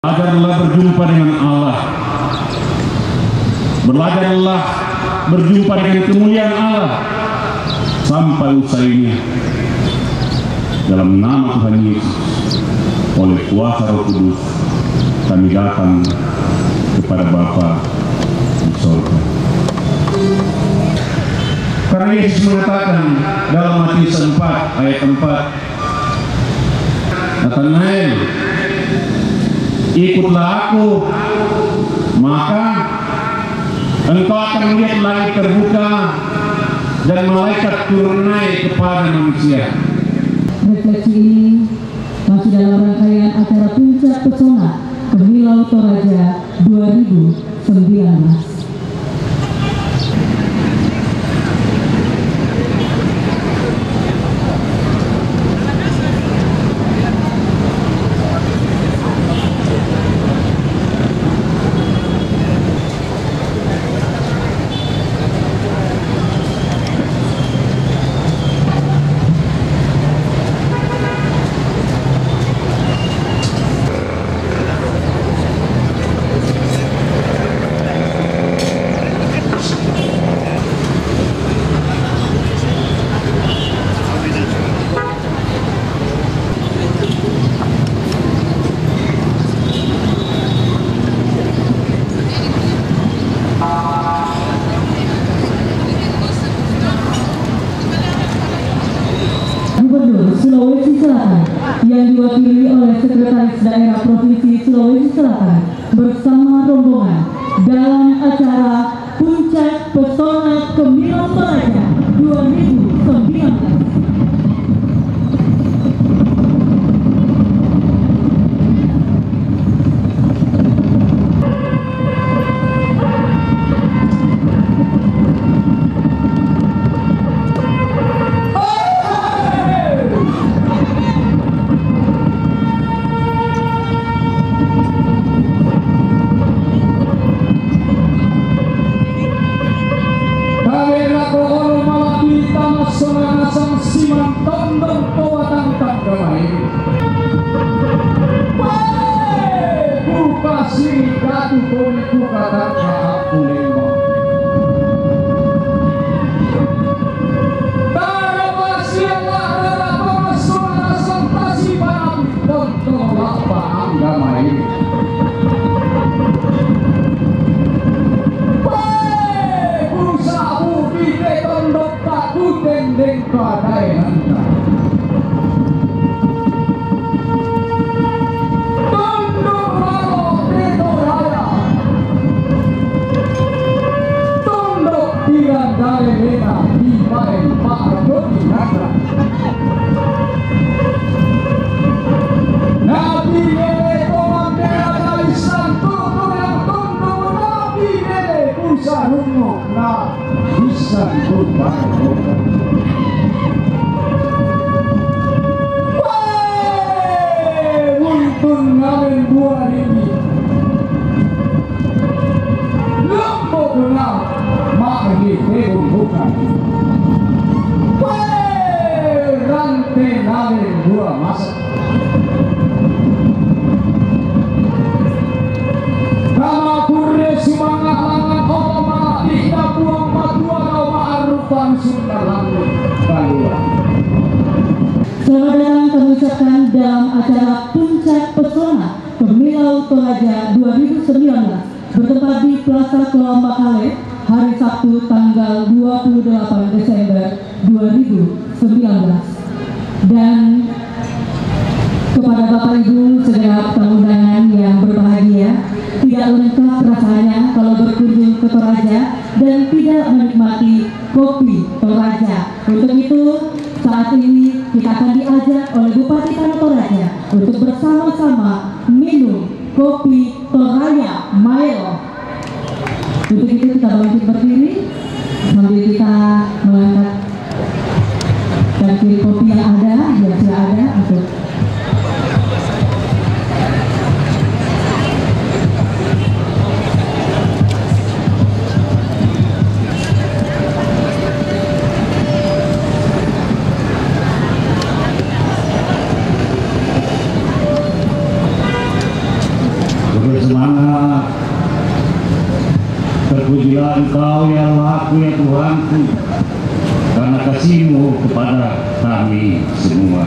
Belajarlah berjumpa dengan Allah. Belajarlah berjumpa dengan kemuliaan Allah sampai usainya. Dalam nama Tuhan Yesus, oleh kuasa Roh Kudus, kami datang kepada Bapa di surga. Karena Yesus mengatakan dalam Matius 4 ayat 4, Nathanael, ikutlah aku, maka engkau akan melihat langit terbuka dan malaikat turun naik kepada manusia. Refleksi ini masih dalam rangkaian acara Puncak Pesona Kemilau Toraja 2019. Gubernur Sulawesi Selatan yang diwakili oleh Sekretaris Daerah Provinsi Sulawesi Selatan bersama rombongan dalam acara Puncak Pesona Kemilau Toraja 2019. Selamat datang kami ucapkan dalam acara Puncak Pesona Kemilau Toraja 2019 bertempat di Plaza Kelomba Kale hari Sabtu tanggal 28 Desember 2019. Dan kepada Bapak Ibu segenap tamu undangan yang berbahagia, tidak lengkap rasanya kalau berkunjung ke Toraja dan tidak menikmati kopi Toraja. Untuk itu saat ini kita akan diajak oleh Bupati Tanah Toraja untuk bersama-sama minum kopi Toraja Milo. Untuk itu kita bangkit berdiri sambil kita mengangkat cangkir kopi yang ada, yang sudah ada untuk bersemangat. Terpujilah Engkau ya Allahku ya Tuhanku, karena kasih-Mu kepada kami semua.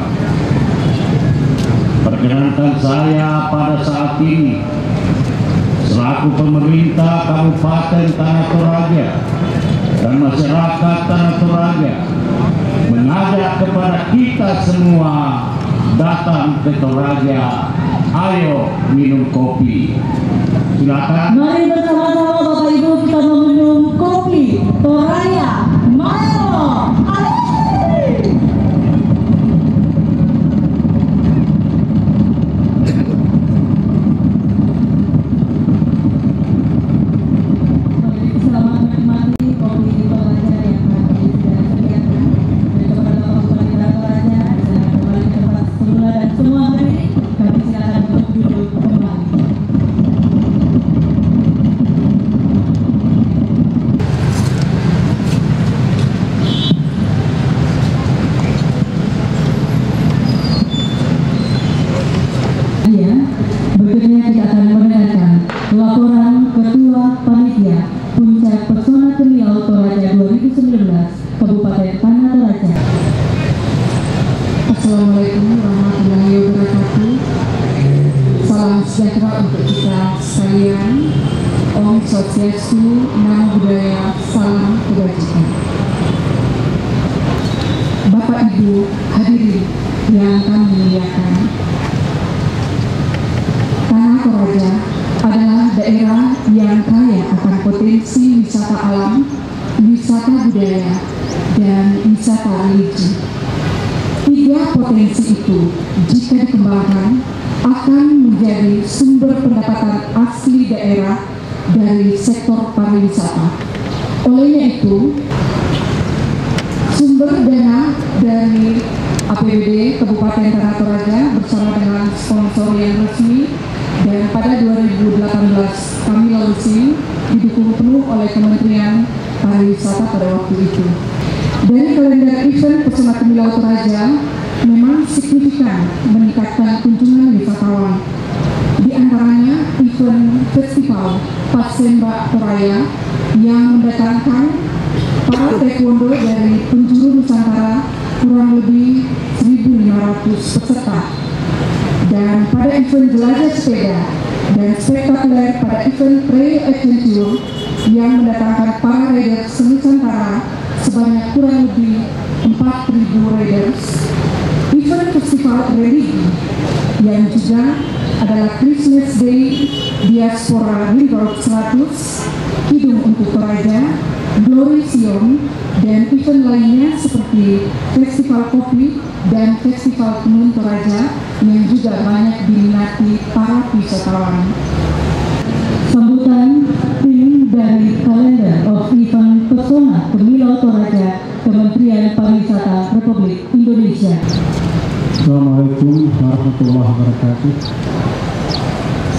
Perkenankan saya pada saat ini selaku pemerintah Kabupaten Tanah Toraja dan masyarakat Tanah Toraja mengajak kepada kita semua datang ke Toraja. Ayo minum kopi. Silakan. Mari bersama-sama Bapak Ibu kita meminum kopi Toraja. Mari. Berikutnya kita akan mendengarkan laporan Ketua Panitia Puncak Pesona Temilau Toraja 2019 Kabupaten Tanah Toraja. Assalamualaikum warahmatullahi wabarakatuh. Salam sejahtera untuk kita sekalian. Om Swastiastu, Namo Buddhaya, salam kebajikan. Bapak Ibu hadirin yang kami muliakan, Tanah Toraja adalah daerah yang kaya akan potensi wisata alam, wisata budaya, dan wisata religi. Tiga potensi itu, jika dikembangkan, akan menjadi sumber pendapatan asli daerah dari sektor pariwisata. Olehnya itu, sumber dana dari APBD Kabupaten Tanah Toraja bersama dengan sponsor yang resmi dan pada 2018 kami launching didukung penuh oleh Kementerian Pariwisata pada waktu itu. Dari kalender event Pesona Temilau Toraja memang signifikan meningkatkan kunjungan wisatawan. Di antaranya event festival Pasemba Toraja yang mendatangkan para taekwondo dari penjuru Nusantara kurang lebih 1.500 peserta. Dan pada event jelajah sepeda dan spektakuler pada event Trail Adventure yang mendatangkan para rider senusantara sebanyak kurang lebih 4.000 riders. Event festival religi yang juga adalah Christmas Day Diaspora River 100, Kidung untuk Toraja, Glory Sion, dan event lainnya seperti Festival Kopi dan Festival Tenun Toraja yang juga banyak diminati para wisatawan. Sambutan tim dari kalender of event Pesona Temilau Toraja Kementerian Pariwisata Republik Indonesia. Assalamualaikum warahmatullahi wabarakatuh.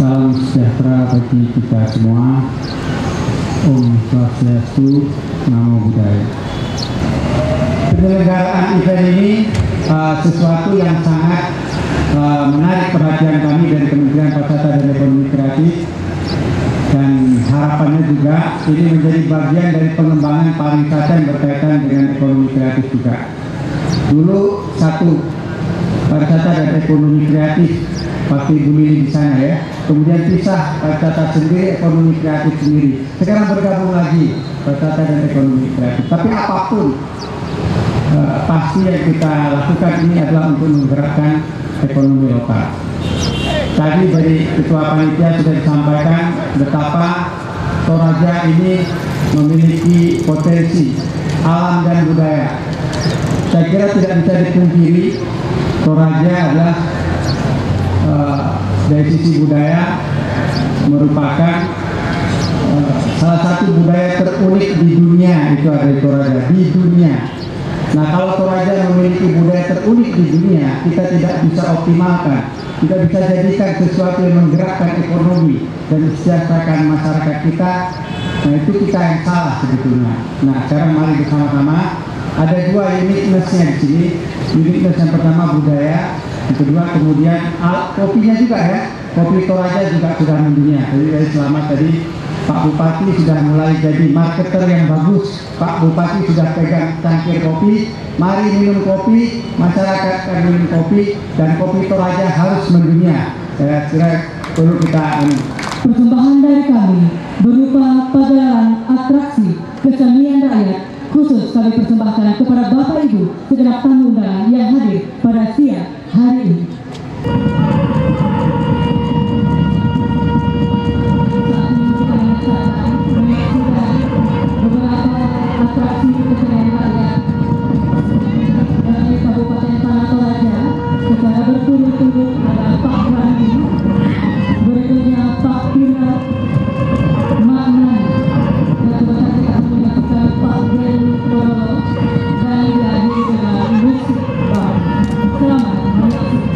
Salam sejahtera bagi kita semua. Om Swastiastu, Namo Buddhaya. Penyelenggaraan event ini sesuatu yang sangat menarik perhatian kami dari Kementerian Pariwisata dan Ekonomi Kreatif, dan harapannya juga ini menjadi bagian dari pengembangan pariwisata yang berkaitan dengan ekonomi kreatif juga. Dulu satu pariwisata dan ekonomi kreatif waktu Ibu Lili di sana ya, kemudian pisah pariwisata sendiri, ekonomi kreatif sendiri. Sekarang bergabung lagi pariwisata dan ekonomi kreatif. Tapi apapun pasti yang kita lakukan ini adalah untuk menggerakkan ekonomi lokal. Tadi dari Ketua Panitia sudah disampaikan betapa Toraja ini memiliki potensi alam dan budaya. Saya kira tidak bisa dipungkiri Toraja adalah dari sisi budaya merupakan salah satu budaya terunik di dunia. Itu ada di Toraja, di dunia. Nah, kalau Toraja memiliki budaya terunik di dunia, kita tidak bisa optimalkan, kita bisa jadikan sesuatu yang menggerakkan ekonomi dan mensejahterakan masyarakat kita. Nah, itu kita yang salah sebetulnya. Nah, sekarang mari bersama-sama. Ada dua uniqueness-nya di sini. Uniqueness yang pertama budaya, yang kedua kemudian kopinya juga ya. kopi Toraja juga sudah mendunia. Jadi selamat tadi Pak Bupati sudah mulai jadi marketer yang bagus. Pak Bupati sudah pegang cangkir kopi. Mari minum kopi, masyarakat akan minum kopi, dan kopi Toraja harus mendunia. Saya kira perlu kita Persembahan dari kami berupa pagelaran atraksi kesenian rakyat khusus kami persembahkan kepada Bapak Ibu segenap tamu undangan yang hadir pada siang hari ini. Saat ini kita menyaksikan beberapa atraksi kesenian rakyat dari Kabupaten Tanah Toraja. Secara berturut-turut ada Pak Randi, berikutnya Pak Pina, Maknan, dan sebentar kita akan menyaksikan Pak Gel Korolo, dan diakhiri dengan musik baru. Selamat menyaksikan.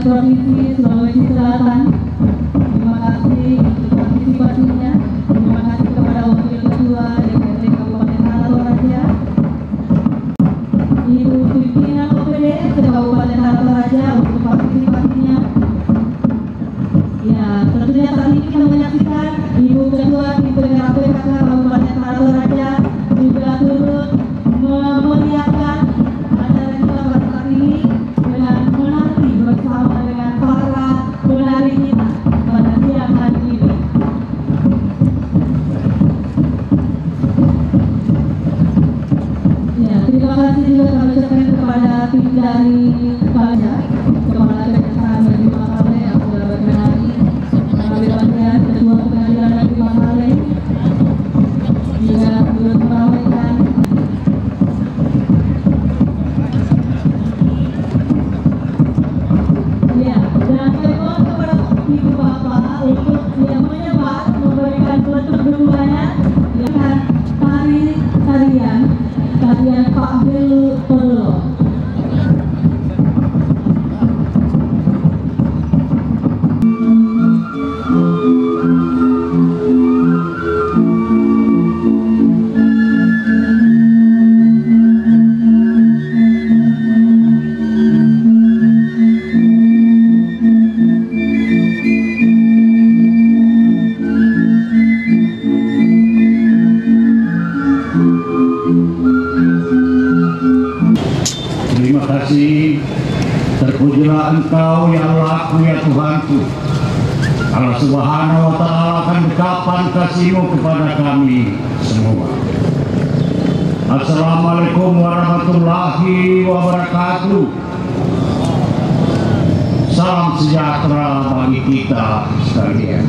Provinsi Sulawesi Selatan. Terima kasih untuk partisipasinya. Terima kasih kepada Wakil Ketua DPRD Kabupaten Tanah Toraja, Ibu Pimpinan OPD Kabupaten Tanah Toraja untuk partisipasinya. Ya, tentunya saat ini kita menyaksikan Ibu Ketua DPRD Kabupaten Tanah Toraja juga turut memeriahkan acara kita pada saat ini. dari Kepala Kejaksaan Negeri Bangkalan yang sudah berkenan mengambil bagian Ketua Pengadilan Negeri Bangkalan juga turut meramaikan ya, dan kami mohon kepada Ibu Bapak untuk yang menyebar memberikan bentuk dukungannya dengan tarian Pak Belu Perlo. Terima kasih, terpujilah Engkau ya Allah, ya Tuhanku. Allah Subhanahu wa Ta'ala akan dekatkan kasih-Mu kepada kami semua. Assalamualaikum warahmatullahi wabarakatuh. Salam sejahtera bagi kita sekalian.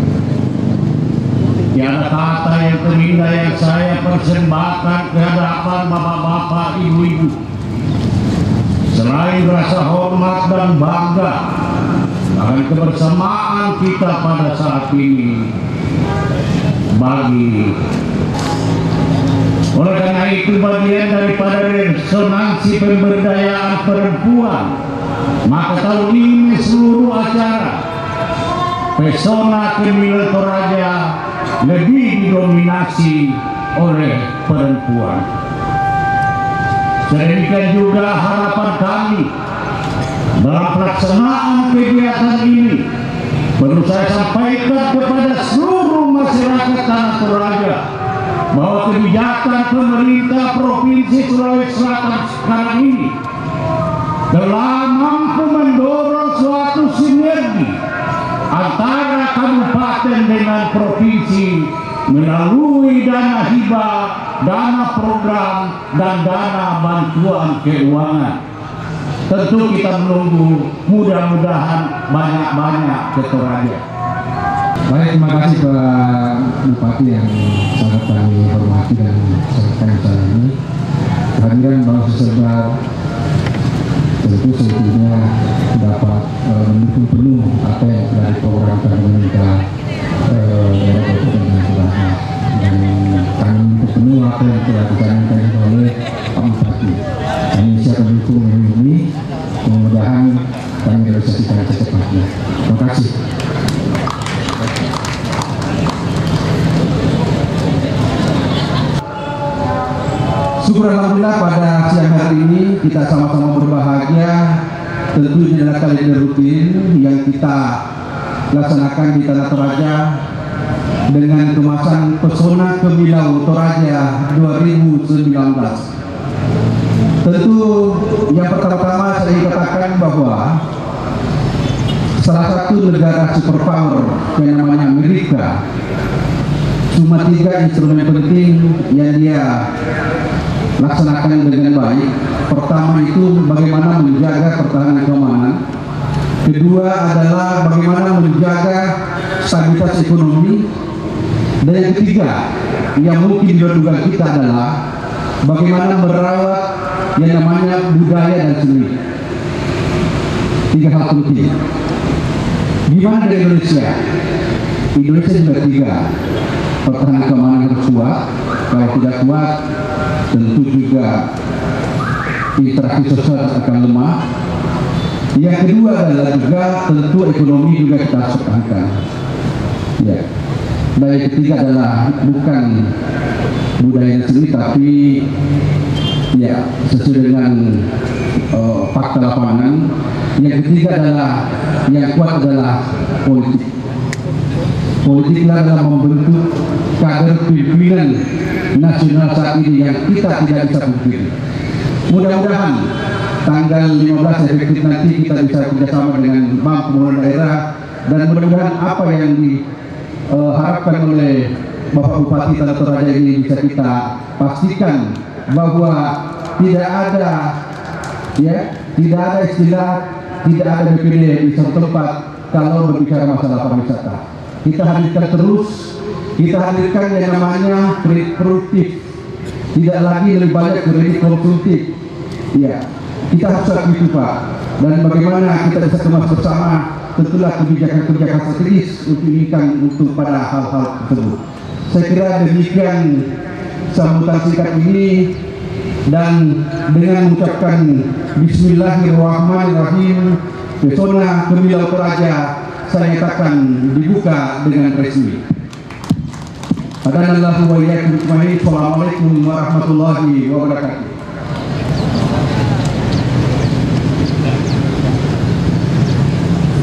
Tiada kata yang terindah yang saya persembahkan ke hadapan bapak-bapak, ibu-ibu, selain rasa hormat dan bangga akan kebersamaan kita pada saat ini. Oleh karena itu, bagian daripada resonansi pemberdayaan perempuan, maka tahun ini seluruh acara Pesona Kemil Toraja lebih didominasi oleh perempuan. Sedemikian juga harapan kami dalam pelaksanaan kegiatan ini perlu saya sampaikan kepada seluruh masyarakat Tanah Toraja bahwa kebijakan pemerintah Provinsi Sulawesi Selatan sekarang ini telah mampu mendorong suatu sinergi antara kabupaten dengan provinsi melalui dana hibah, dana program, dan dana bantuan keuangan. Tentu kita menunggu, mudah-mudahan banyak-banyak ke Toraja. Baik, terima kasih Pak Bupati yang sangat kami hormati dan sangat kami sayangi. Kehadiran bangsa Serbar tentu sebetulnya dapat mendukung penuh apa yang telah diprogramkan pemerintah daerah Kabupaten Tanah Toraja, dan kami mendukung penuh apa yang telah dicanangkan oleh Pak Bupati. Kami siap mendukung ini, mudah-mudahan kami realisasikan secepatnya. Terima kasih. Syukur alhamdulillah pada siang hari ini kita sama-sama berbahagia. Tentu ini adalah kalender rutin yang kita laksanakan di Tanah Toraja dengan kemasan Pesona Kemilau Toraja 2019. Tentu yang pertama-tama saya ingin katakan bahwa salah satu negara superpower yang namanya Amerika cuma 3 instrumen penting yang dia laksanakan dengan baik. Pertama itu bagaimana menjaga pertahanan keamanan. Kedua adalah bagaimana menjaga stabilitas ekonomi. Dan yang ketiga yang mungkin dilakukan kita adalah bagaimana merawat yang namanya budaya dan seni. 3 hal penting. Gimana dari Indonesia? Indonesia juga 3. Pertahanan keamanan harus kuat. Kalau tidak kuat, tentu juga interaksi sosial akan lemah. Yang kedua adalah juga tentu ekonomi juga kita harus tekankan. Ya. Dan yang ketiga adalah bukan budaya sendiri, tapi ya sesuai dengan fakta lapangan. Yang ketiga adalah yang kuat adalah politik. Politiklah adalah membentuk kader pimpinan nasional saat ini yang kita tidak bisa pungkiri. Mudah-mudahan tanggal 15 efektif nanti kita bisa bekerjasama dengan Bank Pembangunan Daerah, dan mudah-mudahan apa yang diharapkan oleh Bapak Bupati Tanah Toraja ini bisa kita pastikan bahwa tidak ada ya Tidak ada istilah, tidak ada BPD di satu tempat kalau berbicara masalah pariwisata. Kita hadirkan terus, kita hadirkan yang namanya kredit produktif, tidak lagi lebih banyak kredit konsumtif. Iya, kita harus itu Pak. Dan bagaimana kita bisa kemas bersama, tentulah kebijakan-kebijakan strategis untuk pada hal-hal tersebut. Saya kira demikian sambutan singkat ini, dan dengan mengucapkan Bismillahirrahmanirrahim, pesona Kemilau Toraja saya nyatakan dibuka dengan resmi. Hadanallahu wa iyyakum ajmain. Assalamualaikum warahmatullahi wabarakatuh.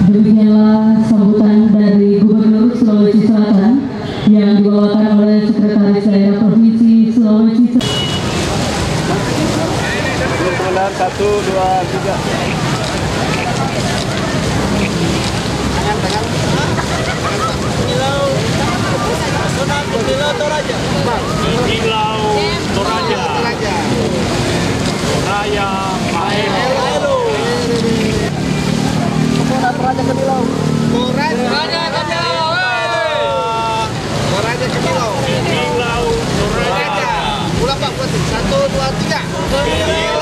Demikianlah sambutan dari Gubernur Sulawesi Selatan yang dibawakan oleh Sekretaris Daerah Provinsi Sulawesi Selatan. 1, 2, 3. Kemilau Toraja. Raya Maelo. Toraja Kemilau. Toraja Kemilau. Kemilau Toraja. Ulang Pak, 1, 2, 3.